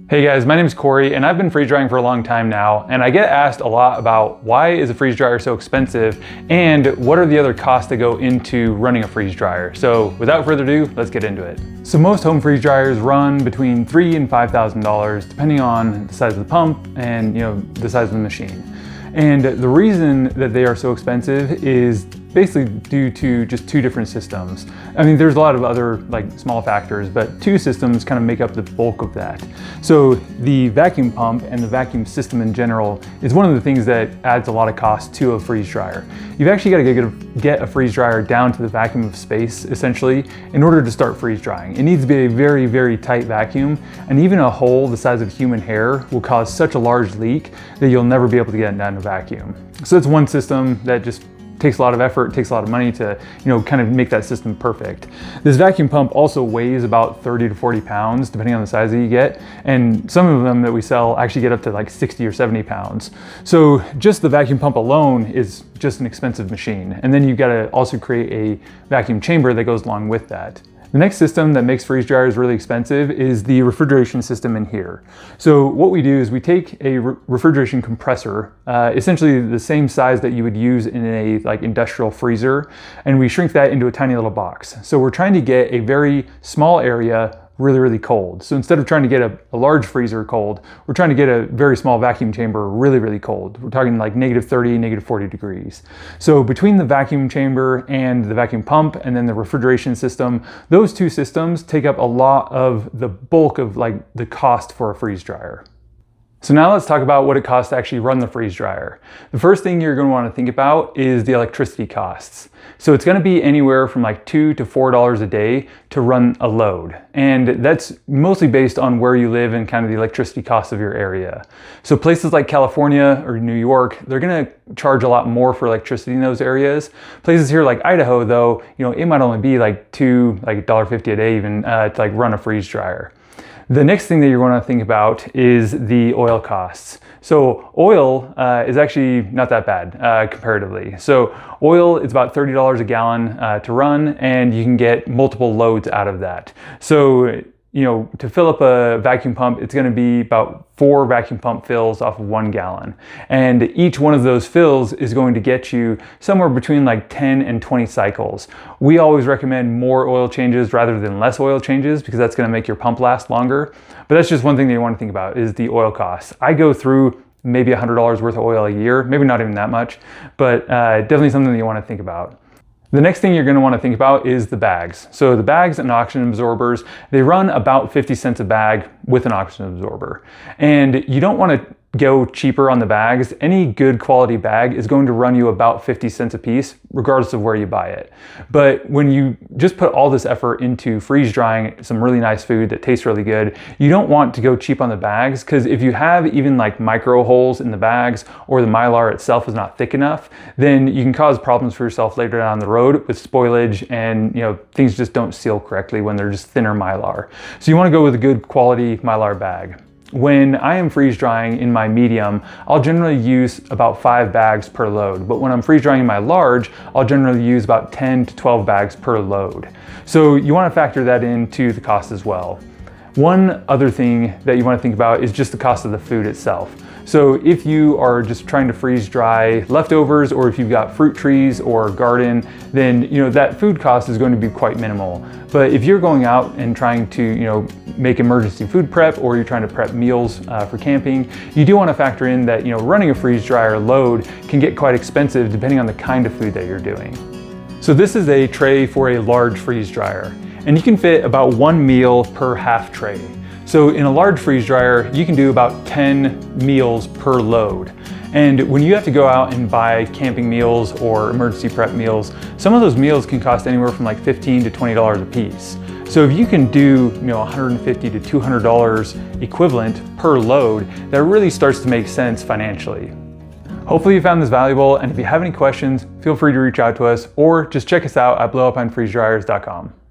Hey guys, my name is Corey and I've been freeze drying for a long time now, and I get asked a lot about why is a freeze dryer so expensive and what are the other costs that go into running a freeze dryer. So without further ado, let's get into it. So most home freeze dryers run between $3,000 and $5,000 depending on the size of the pump and the size of the machine. And the reason that they are so expensive is basically due to just two different systems. I mean, there's a lot of other small factors, but two systems kind of make up the bulk of that. So the vacuum pump and the vacuum system in general is one of the things that adds a lot of cost to a freeze dryer. You've actually got to get a freeze dryer down to the vacuum of space, essentially, in order to start freeze drying. It needs to be a very, very tight vacuum, and even a hole the size of human hair will cause such a large leak that you'll never be able to get it down to vacuum. So that's one system that just takes a lot of effort, takes a lot of money to kind of make that system perfect. This vacuum pump also weighs about 30 to 40 pounds depending on the size that you get, and some of them that we sell actually get up to 60 or 70 pounds. So just the vacuum pump alone is just an expensive machine, and then you've got to also create a vacuum chamber that goes along with that. The next system that makes freeze dryers really expensive is the refrigeration system in here. So what we do is we take a refrigeration compressor, essentially the same size that you would use in a industrial freezer, and we shrink that into a tiny little box. So we're trying to get a very small area really, really cold. So instead of trying to get a large freezer cold, we're trying to get a very small vacuum chamber really, really cold. We're talking -30, -40 degrees. So between the vacuum chamber and the vacuum pump and then the refrigeration system, those two systems take up a lot of the bulk of the cost for a freeze dryer. So now let's talk about what it costs to actually run the freeze dryer. The first thing you're going to want to think about is the electricity costs. So it's going to be anywhere from $2 to $4 a day to run a load. And that's mostly based on where you live and kind of the electricity costs of your area. So places like California or New York, they're going to charge a lot more for electricity in those areas. Places here like Idaho though, it might only be $1.50 a day even to run a freeze dryer. The next thing that you're going to think about is the oil costs. So oil is actually not that bad comparatively. So oil is about $30 a gallon to run, and you can get multiple loads out of that. So to fill up a vacuum pump, it's going to be about 4 vacuum pump fills off of 1 gallon. And each one of those fills is going to get you somewhere between 10 and 20 cycles. We always recommend more oil changes rather than less oil changes because that's going to make your pump last longer. But that's just one thing that you want to think about is the oil costs. I go through maybe $100 worth of oil a year, maybe not even that much, but definitely something that you want to think about. The next thing you're going to want to think about is the bags. So the bags and oxygen absorbers, they run about 50 cents a bag with an oxygen absorber. And you don't want to go cheaper on the bags. Any good quality bag is going to run you about 50 cents a piece, regardless of where you buy it. But when you just put all this effort into freeze drying some really nice food that tastes really good, you don't want to go cheap on the bags, because if you have even micro holes in the bags or the Mylar itself is not thick enough, then you can cause problems for yourself later down the road with spoilage, and things just don't seal correctly when they're just thinner Mylar. So you want to go with a good quality Mylar bag. When I am freeze drying in my medium, I'll generally use about 5 bags per load. But when I'm freeze drying in my large, I'll generally use about 10 to 12 bags per load. So you want to factor that into the cost as well. One other thing that you want to think about is just the cost of the food itself. So if you are just trying to freeze dry leftovers, or if you've got fruit trees or garden, then that food cost is going to be quite minimal. But if you're going out and trying to make emergency food prep, or you're trying to prep meals for camping, you do want to factor in that running a freeze dryer load can get quite expensive depending on the kind of food that you're doing. So this is a tray for a large freeze dryer, and you can fit about 1 meal per half tray. So in a large freeze dryer, you can do about 10 meals per load. And when you have to go out and buy camping meals or emergency prep meals, some of those meals can cost anywhere from $15 to $20 a piece. So if you can do $150 to $200 equivalent per load, that really starts to make sense financially. Hopefully you found this valuable, and if you have any questions, feel free to reach out to us or just check us out at bluealpinefreezedryers.com.